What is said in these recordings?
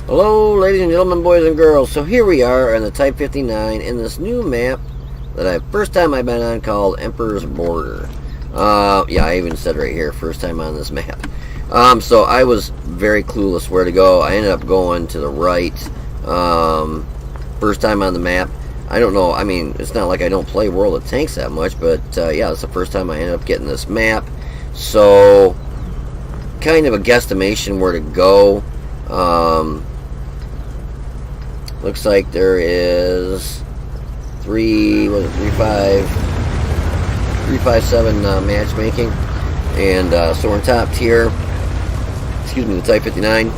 Hello, ladies and gentlemen, boys and girls. So here we are on the Type 59 in this new map that first time I've been on, called Emperor's Border. Yeah, I even said right here, first time on this map. So I was very clueless where to go. I ended up going to the right. First time on the map. I don't know. I mean, it's not like I don't play World of Tanks that much, but yeah, it's the first time I ended up getting this map. So, kind of a guesstimation where to go. Looks like there is 357 matchmaking, and so we're in top tier. Excuse me, the Type 59,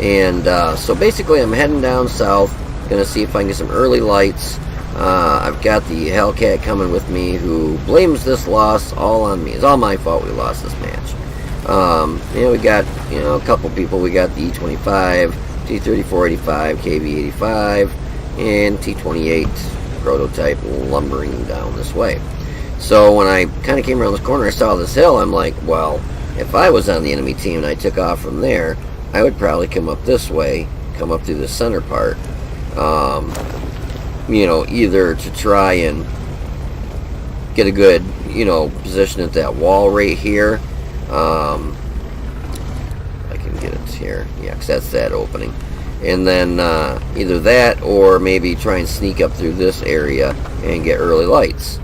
and so basically I'm heading down south, gonna see if I can get some early lights. I've got the Hellcat coming with me, who blames this loss all on me. It's all my fault we lost this match. We got a couple people. We got the E25, T3485, KV85, and T28 prototype lumbering down this way. So when I kind of came around this corner, I saw this hill. I'm like, well, if I was on the enemy team and I took off from there, I would probably come up this way, come up through the center part, either to try and get a good, position at that wall right here. I can get it here, yeah, because that's that opening. And then either that or maybe try and sneak up through this area and get early lights.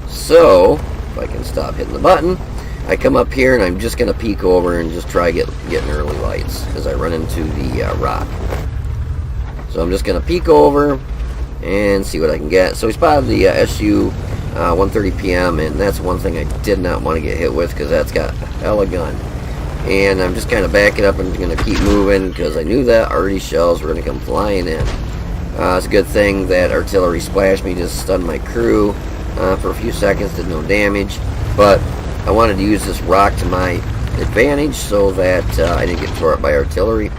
So, if I can stop hitting the button, I come up here and I'm just going to peek over and just try getting early lights as I run into the rock. So I'm just going to peek over and see what I can get. So we spotted the SU 130 PM, and that's one thing I did not want to get hit with because that's got a hella gun. And I'm just kind of backing up and going to keep moving because I knew that arty shells were going to come flying in. It's a good thing that artillery splashed me, just stunned my crew for a few seconds, did no damage. But I wanted to use this rock to my advantage so that I didn't get tore up by artillery.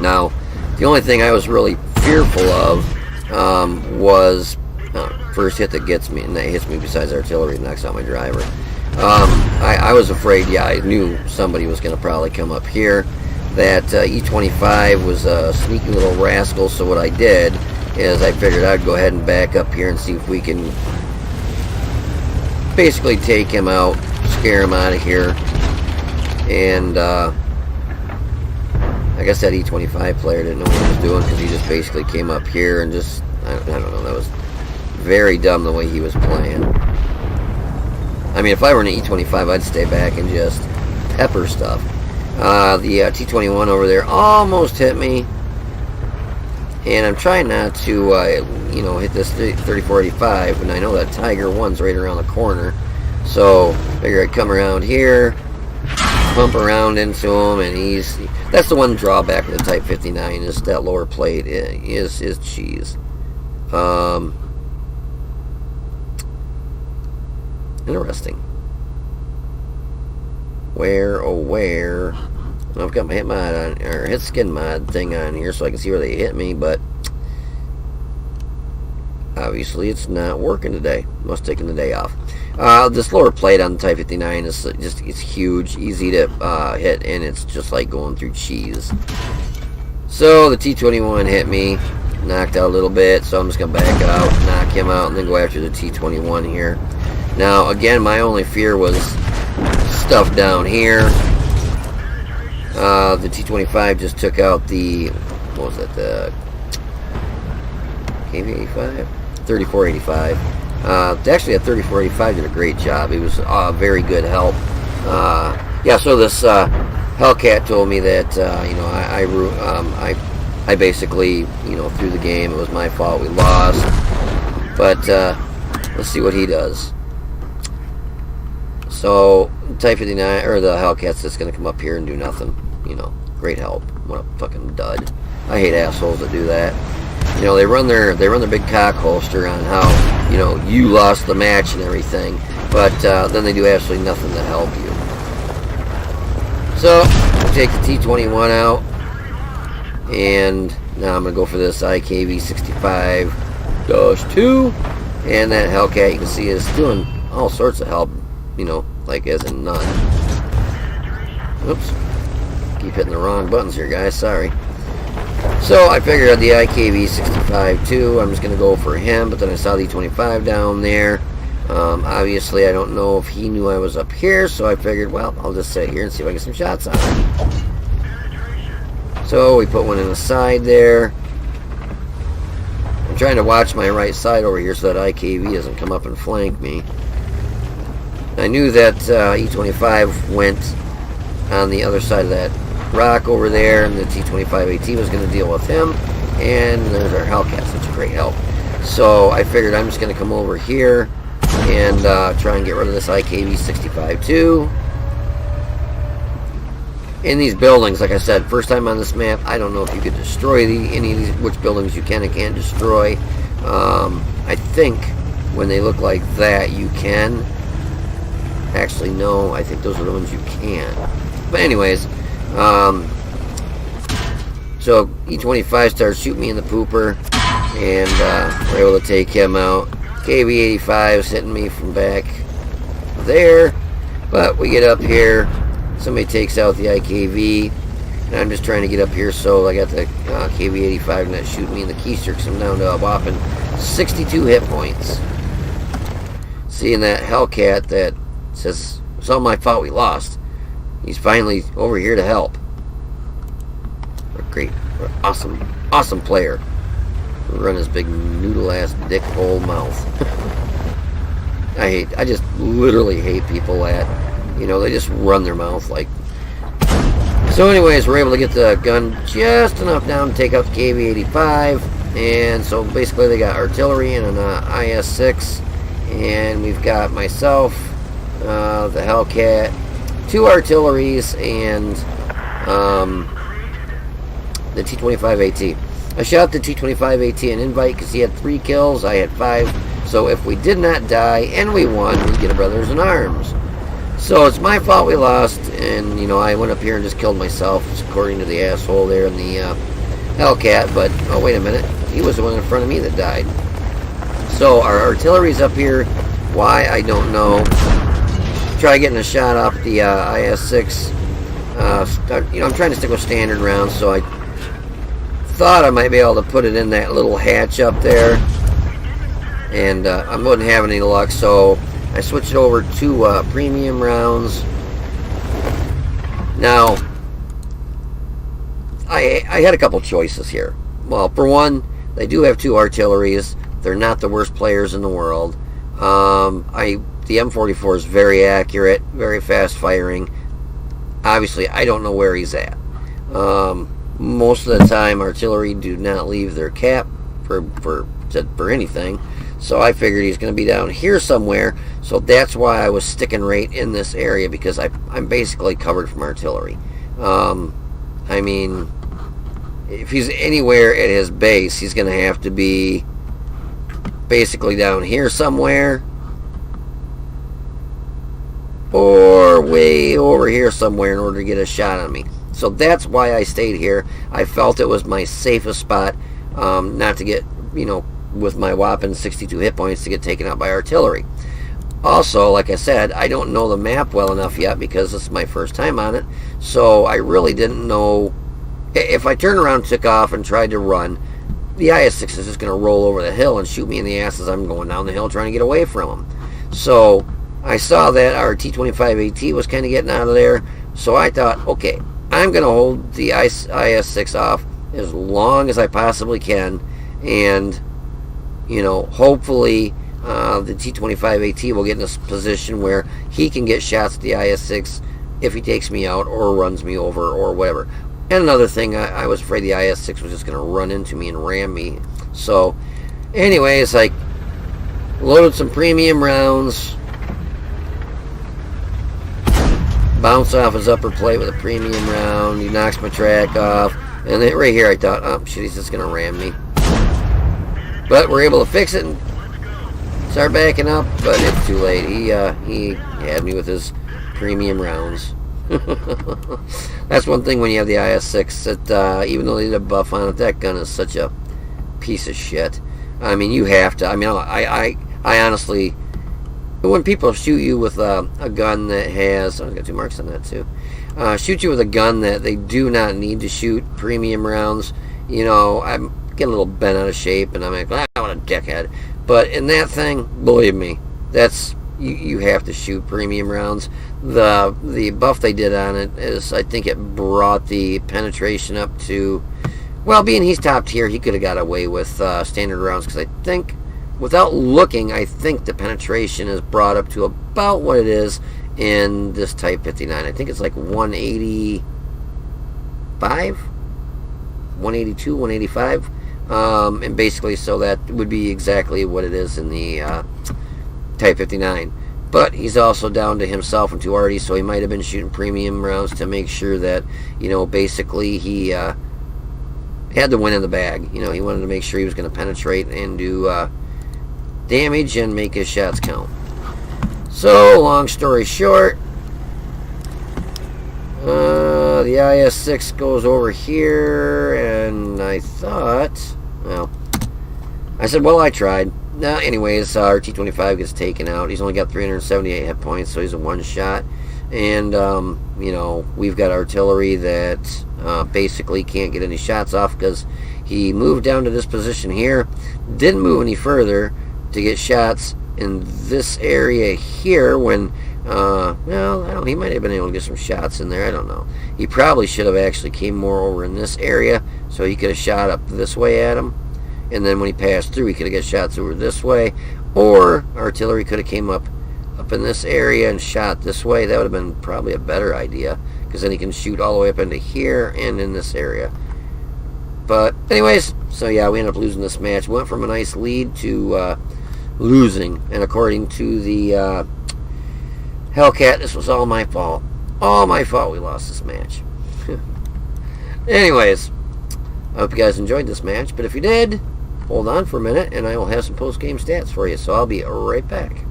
Now, the only thing I was really fearful of was first hit that gets me, and that hits me besides artillery, knocks out my driver. I was afraid, yeah, I knew somebody was going to probably come up here. That E25 was a sneaky little rascal, so what I did is I figured I'd go ahead and back up here and see if we can basically take him out, scare him out of here. And I guess that E25 player didn't know what he was doing because he just basically came up here and just, I don't know, that was very dumb the way he was playing. I mean, if I were an E25, I'd stay back and just pepper stuff. The T21 over there almost hit me. And I'm trying not to, hit this 3485, and I know that Tiger 1's right around the corner. So, figure I'd come around here, pump around into him, and that's the one drawback of the Type 59, is that lower plate is cheese. Interesting. Where, oh where? I've got my hit mod on, or hit skin mod thing on here so I can see where they hit me, but obviously it's not working today. Must have taken the day off. This lower plate on the Type 59 is it's huge, easy to hit, and it's just like going through cheese. So the T21 hit me, knocked out a little bit, so I'm just going to back out, knock him out, and then go after the T21 here. Now, again, my only fear was stuff down here. The T25 just took out the, what was that, the KV85? 3485. Actually, that 3485 did a great job. He was very good help. Yeah, so this Hellcat told me that, I basically, threw the game. It was my fault. We lost. But let's see what he does. So, Type 59, or the Hellcat's just going to come up here and do nothing. Great help. What a fucking dud. I hate assholes that do that. They run their big cock holster on how, you lost the match and everything. But then they do absolutely nothing to help you. So, take the T21 out. And now I'm going to go for this IKV65-2. And that Hellcat, you can see, is doing all sorts of help. Like as in none. Oops. Keep hitting the wrong buttons here, guys. Sorry. So I figured the IKV-65 too. I'm just going to go for him, but then I saw the E25 down there. Obviously, I don't know if he knew I was up here, so I figured, well, I'll just sit here and see if I get some shots on him. So we put one in the side there. I'm trying to watch my right side over here so that IKV doesn't come up and flank me. I knew that E25 went on the other side of that rock over there, and the T-25AT was going to deal with him, and there's our Hellcat, such a great help. So I figured I'm just going to come over here and try and get rid of this IKV-65 too. In these buildings, like I said, first time on this map, I don't know if you could destroy any of these, which buildings you can and can't destroy. I think when they look like that, you can. Actually, no, I think those are the ones you can. But anyways, so E25 starts shooting me in the pooper, and we're able to take him out. KV-85 is hitting me from back there, but we get up here. Somebody takes out the IKV, and I'm just trying to get up here, so I got the KV-85 not shooting me in the keister because I'm down to a whopping 62 hit points. Seeing that Hellcat that says it's all my fault we lost, he's finally over here to help. We're great, we're awesome player. We run his big noodle ass dick hole mouth. I just literally hate people that, you know, they just run their mouth like. So anyways, we're able to get the gun just enough down to take out the KV-85, and so basically they got artillery and an IS-6, and we've got myself, the Hellcat, 2 artilleries, and the T-25AT. I shot the T-25AT an invite because he had 3 kills, I had 5, so if we did not die and we won, we'd get a Brothers in Arms. So it's my fault we lost, and you know, I went up here and just killed myself, according to the asshole there in the Hellcat, but oh wait a minute, he was the one in front of me that died. So our artillery's up here, why I don't know. Try getting a shot off the IS-6. You know, I'm trying to stick with standard rounds, so I thought I might be able to put it in that little hatch up there, and I wasn't having any luck, so I switched over to premium rounds. Now, I had a couple choices here. Well, for one, they do have 2 artilleries. They're not the worst players in the world. The M44 is very accurate, very fast firing. Obviously, I don't know where he's at. Most of the time, artillery do not leave their cap for anything. So I figured he's going to be down here somewhere. So that's why I was sticking right in this area, because I'm basically covered from artillery. I mean, if he's anywhere at his base, he's going to have to be basically down here somewhere, or way over here somewhere in order to get a shot on me. So that's why I stayed here. I felt it was my safest spot, not to get, you know, with my whopping 62 hit points, to get taken out by artillery. Also, like I said, I don't know the map well enough yet because this is my first time on it, so I really didn't know. If I turned around, took off, and tried to run, the IS-6 is just going to roll over the hill and shoot me in the ass as I'm going down the hill trying to get away from him. So I saw that our T-25AT was kind of getting out of there, so I thought, okay, I'm going to hold the IS-6 off as long as I possibly can, and you know, hopefully the T-25AT will get in a position where he can get shots at the IS-6 if he takes me out or runs me over or whatever. And another thing, I was afraid the IS-6 was just going to run into me and ram me. So anyways, I loaded some premium rounds, bounce off his upper plate with a premium round. He knocks my track off, and then right here I thought, oh shit, he's just going to ram me. But we're able to fix it and start backing up, but it's too late. He had me with his premium rounds. That's one thing when you have the IS-6, that even though they did a buff on it, that gun is such a piece of shit. I mean, you have to. I mean, I honestly, when people shoot you with a gun that has, I've got 2 marks on that too, shoot you with a gun that they do not need to shoot premium rounds, you know, I'm getting a little bent out of shape, and I'm like, I want a dickhead. But in that thing, believe me, that's you have to shoot premium rounds. The buff they did on it is, I think it brought the penetration up to, well, being he's top tier, he could have got away with standard rounds, because I think, without looking, I think the penetration is brought up to about what it is in this Type 59. I think it's like 185, 182, 185. And basically, so that would be exactly what it is in the Type 59. But he's also down to himself and 2 arties, so he might have been shooting premium rounds to make sure that, you know, basically he had the win in the bag. You know, he wanted to make sure he was going to penetrate and do damage and make his shots count. So, long story short, the IS-6 goes over here, and I thought, well, I said, well, I tried. Now, anyways, our T-25 gets taken out. He's only got 378 hit points, so he's a one-shot. And, you know, we've got artillery that basically can't get any shots off because he moved down to this position here, didn't move any further to get shots in this area here when, well, I don't know, he might have been able to get some shots in there, I don't know. He probably should have actually came more over in this area, so he could have shot up this way at him, and then when he passed through, he could have got shots over this way, or artillery could have came up in this area and shot this way. That would have been probably a better idea, because then he can shoot all the way up into here and in this area. But anyways, so yeah, we ended up losing this match. Went from a nice lead to losing, and according to the Hellcat, this was all my fault. All my fault we lost this match. Anyways, I hope you guys enjoyed this match, but if you did, hold on for a minute and I will have some post-game stats for you, so I'll be right back.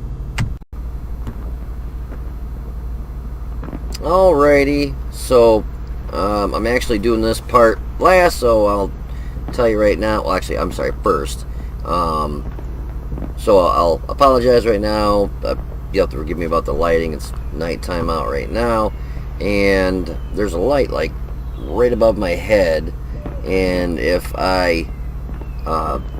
Alrighty, so I'm actually doing this part last, so I'll tell you right now. Well, actually, I'm sorry, first. So I'll apologize right now. You have to forgive me about the lighting. It's nighttime out right now, and there's a light like right above my head, and if I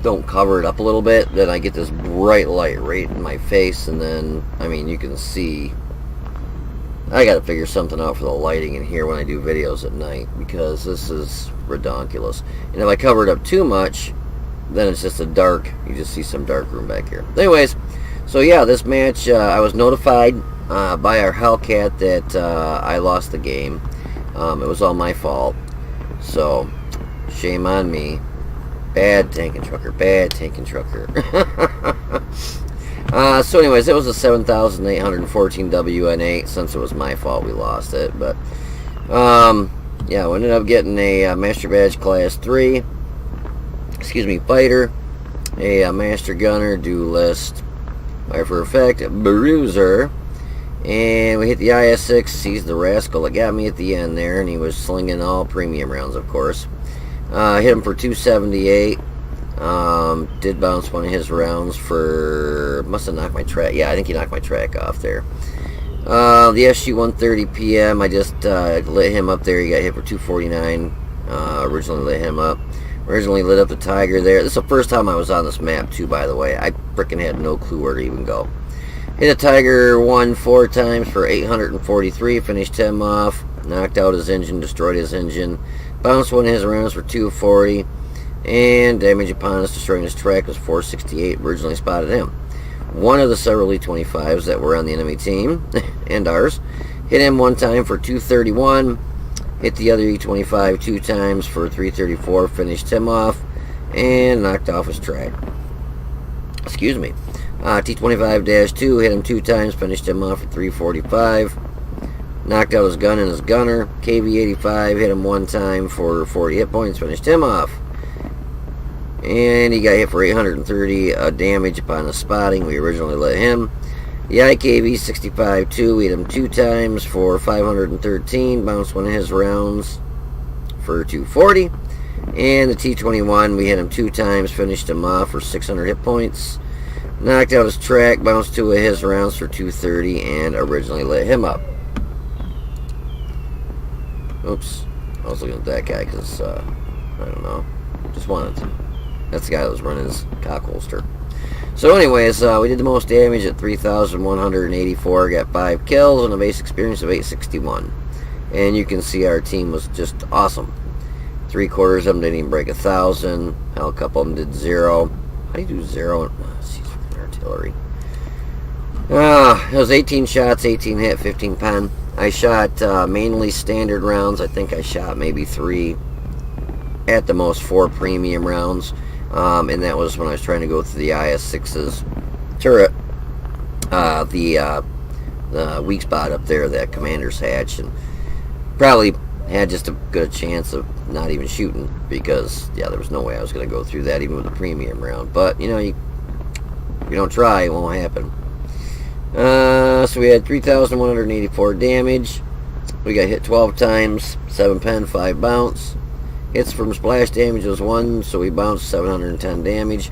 don't cover it up a little bit, then I get this bright light right in my face, and then, I mean, you can see. I gotta figure something out for the lighting in here when I do videos at night, because this is redonkulous. And if I cover it up too much, then it's just a dark, you just see some dark room back here. Anyways, so yeah, this match, I was notified by our Hellcat that I lost the game. It was all my fault, so shame on me. Bad tanking trucker, bad tanking trucker. So anyways, it was a 7,814 WN8. Since it was my fault, we lost it. But yeah, we ended up getting a Master Badge Class 3, excuse me, fighter, a Master Gunner, Duelist, Fire for Effect, Bruiser, and we hit the IS-6. He's the rascal that got me at the end there, and he was slinging all premium rounds, of course. Hit him for 278. Did bounce one of his rounds for, must have knocked my track. Yeah, I think he knocked my track off there. The SG-130 PM, I just lit him up there. He got hit for 249. Originally lit him up. Originally lit up the Tiger there. This is the first time I was on this map too, by the way. I frickin' had no clue where to even go. Hit a Tiger 1 4 times for 843. Finished him off. Knocked out his engine. Destroyed his engine. Bounced one of his rounds for 240. And damage upon us, destroying his track, was 468. Originally spotted him. One of the several E-25s that were on the enemy team, and ours, hit him one time for 231. Hit the other E-25 2 times for 334. Finished him off, and knocked off his track. Excuse me. T-25-2 hit him 2 times, finished him off for 345. Knocked out his gun and his gunner. KV-85 hit him 1 time for 40 hit points, finished him off. And he got hit for 830 damage upon his spotting. We originally let him. The IKV-65-2 hit him 2 times for 513. Bounced one of his rounds for 240. And the T-21, we hit him 2 times. Finished him off for 600 hit points. Knocked out his track. Bounced 2 of his rounds for 230. And originally lit him up. Oops. I was looking at that guy because, I don't know. Just wanted to. That's the guy that was running his cock holster. So anyways, we did the most damage at 3,184, got 5 kills, and a base experience of 861. And you can see our team was just awesome. 3/4 of them didn't even break 1,000. Hell, a couple of them did 0. How do you do 0? Artillery. It was 18 shots, 18 hit, 15 pen. I shot mainly standard rounds. I think I shot maybe 3, at the most 4 premium rounds. And that was when I was trying to go through the IS-6's turret, the weak spot up there, that commander's hatch, and probably had just as good a chance of not even shooting, because yeah, there was no way I was going to go through that even with a premium round. But you know, if you don't try, it won't happen. So we had 3,184 damage. We got hit 12 times, 7 pen, 5 bounce. Hits from splash damage was 1, so we bounced 710 damage.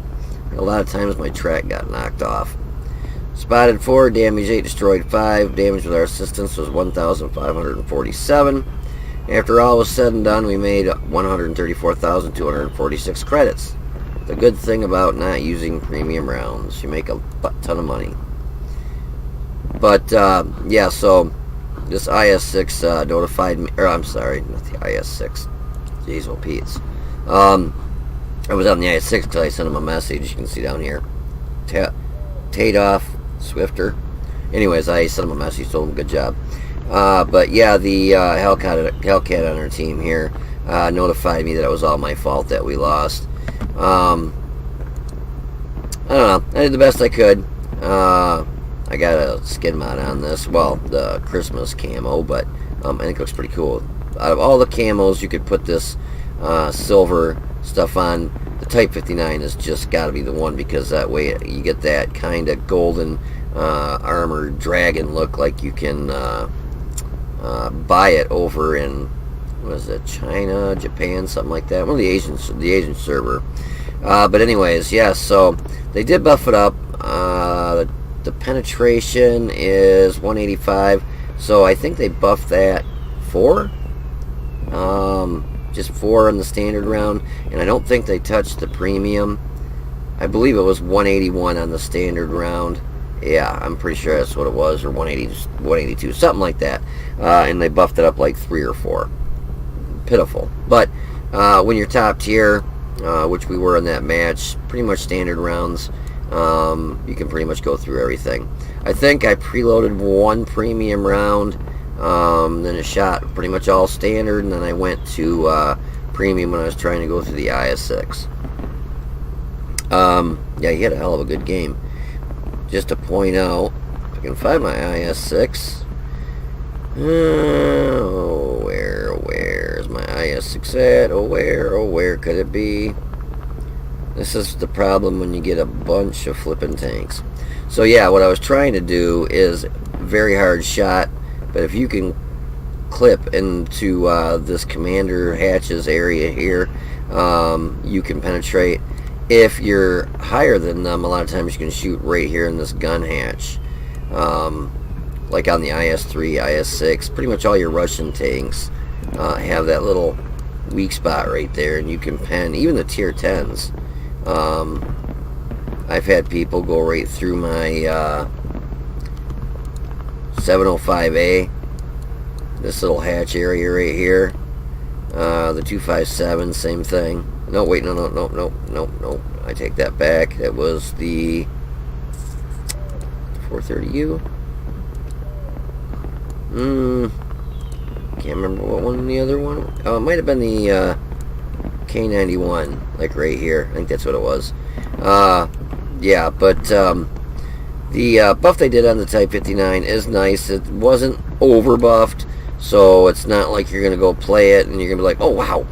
A lot of times my track got knocked off. Spotted 4, damage 8, destroyed 5. Damage with our assistance was 1,547. After all was said and done, we made 134,246 credits. The good thing about not using premium rounds, you make a ton of money. But yeah, so this IS-6 notified me, or I'm sorry, not the IS-6. Jeez, well, Pete's. I was on the IS-6 because I sent him a message. You can see down here. Tadoff Swifter. Anyways, I sent him a message, told him good job. But yeah, the Hellcat on our team here notified me that it was all my fault that we lost. I don't know. I did the best I could. I got a skin mod on this. Well, the Christmas camo, but I think it looks pretty cool. Out of all the camos you could put this silver stuff on, the Type 59 has just got to be the one, because that way you get that kind of golden armored dragon look, like you can buy it over in, what is it, China, Japan, something like that. One of the Asian server. But anyways, yeah, so they did buff it up. The penetration is 185, so I think they buffed that 4. Just 4 on the standard round, and I don't think they touched the premium. I believe it was 181 on the standard round. Yeah, I'm pretty sure that's what it was, or 182, something like that. And they buffed it up like 3 or 4. Pitiful. But when you're top tier, which we were in that match, pretty much standard rounds, you can pretty much go through everything. I think I preloaded 1 premium round, then a shot pretty much all standard, and then I went to premium when I was trying to go through the IS-6. Yeah, he had a hell of a good game. Just to point out, if I can find my IS-6. Oh, where's my IS-6 at? Oh, where could it be? This is the problem when you get a bunch of flipping tanks. So yeah, what I was trying to do is very hard shot, but if you can clip into this commander hatches area here, you can penetrate. If you're higher than them, a lot of times you can shoot right here in this gun hatch. Like on the IS-3, IS-6, pretty much all your Russian tanks have that little weak spot right there, and you can pen, even the tier 10s. I've had people go right through my 705A, this little hatch area right here. The 257, same thing. No, wait, no. I take that back. That was the 430U. Can't remember what one the other one. Oh, it might have been the K91, like right here. I think that's what it was. Yeah, but the buff they did on the Type 59 is nice. It wasn't over buffed, so it's not like you're gonna go play it and you're gonna be like, oh wow,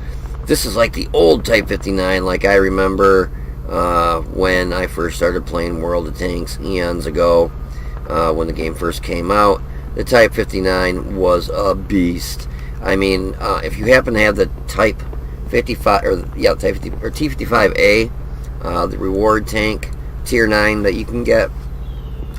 this is like the old Type 59, like I remember when I first started playing World of Tanks eons ago, when the game first came out. The Type 59 was a beast. I mean, if you happen to have the Type 55, or yeah, Type 50, or T55A, the reward tank, tier 9 that you can get,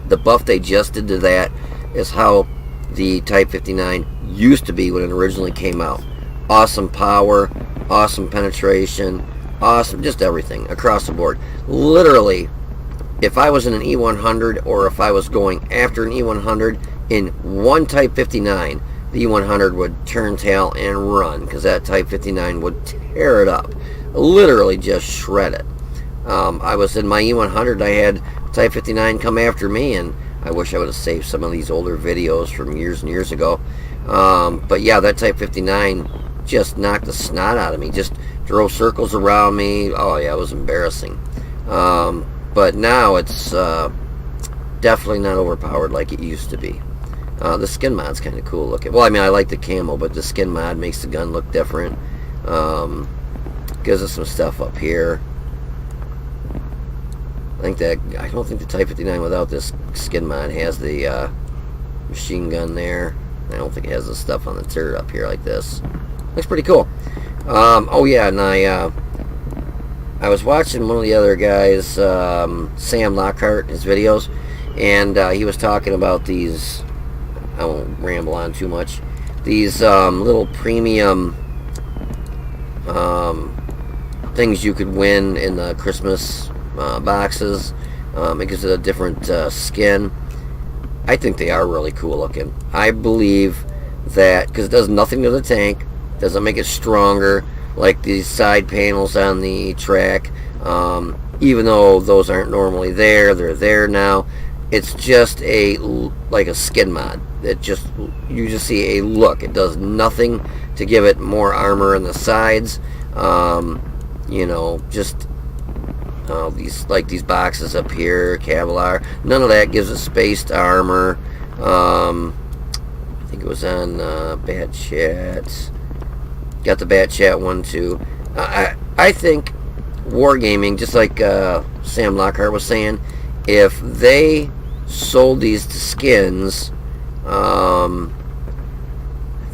the buff they just did to that is how the Type 59 used to be when it originally came out. Awesome power, awesome penetration, awesome, just everything across the board. Literally, if I was in an E100 or if I was going after an E100 in one Type 59, the E100 would turn tail and run because that Type 59 would tear it up, literally just shred it. I was in my E100, I had Type 59 come after me, and I wish I would have saved some of these older videos from years and years ago. But yeah, that Type 59 just knocked the snot out of me, just drove circles around me. Oh yeah, it was embarrassing. But now it's definitely not overpowered like it used to be. The skin mod's kind of cool looking. Well, I mean, I like the camo, but the skin mod makes the gun look different. Gives us some stuff up here. I don't think the Type 59 without this skin mod has the machine gun there. I don't think it has the stuff on the turret up here like this. Looks pretty cool. Oh yeah, and I was watching one of the other guys, Sam Lockhart, his videos, and he was talking about these. I won't ramble on too much. These little premium things you could win in the Christmas boxes. It gives it a different skin. I think they are really cool looking. I believe that because it does nothing to the tank, doesn't make it stronger like these side panels on the track. Even though those aren't normally there, they're there now. It's just like a skin mod. You just see a look. It does nothing to give it more armor in the sides. You know, just these boxes up here, Kevlar. None of that gives it spaced armor. I think it was on Bat Chat. Got the Bat Chat one too. I think Wargaming, just like Sam Lockhart was saying, if they sold these to skins, there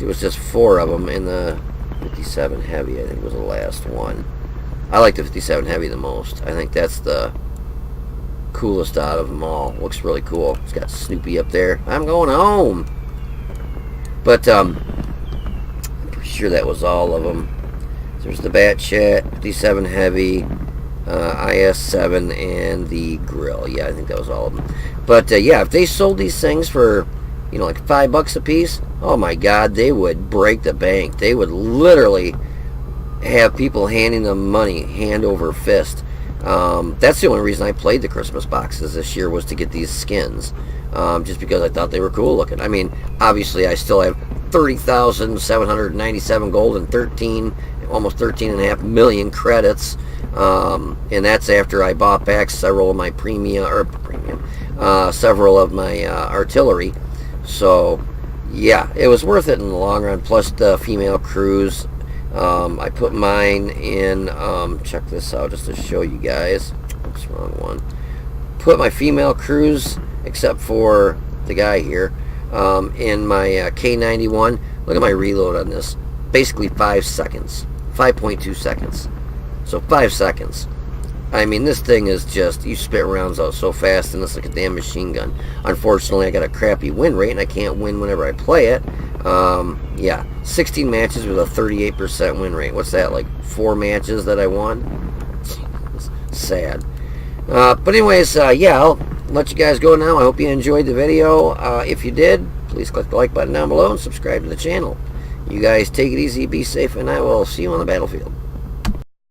was just 4 of them in the 57 Heavy. I think was the last one. I like the 57 Heavy the most. I think that's the coolest out of them all. Looks really cool. It's got Snoopy up there. I'm going home. But I'm pretty sure that was all of them. There's the Bat Chat, 57 Heavy, IS-7, and the grill. Yeah, I think that was all of them. But yeah, if they sold these things for, you know, like $5 a piece, oh my God, they would break the bank. They would literally have people handing them money hand over fist. That's the only reason I played the Christmas boxes this year, was to get these skins, just because I thought they were cool looking. I mean, obviously I still have 30,797 gold and almost 13.5 million credits, and that's after I bought back several of my several of my artillery. So yeah, it was worth it in the long run. Plus the female crews. I put mine in, check this out just to show you guys. Oops, wrong one. Put my female crews, except for the guy here, in my K91. Look at my reload on this. Basically 5 seconds. 5.2 seconds. So 5 seconds. I mean, this thing is just, you spit rounds out so fast, and it's like a damn machine gun. Unfortunately, I got a crappy win rate, and I can't win whenever I play it. Yeah, 16 matches with a 38% win rate. What's that, like 4 matches that I won? It's sad. But anyways, yeah, I'll let you guys go now. I hope you enjoyed the video. If you did, please click the like button down below and subscribe to the channel. You guys take it easy, be safe, and I will see you on the battlefield.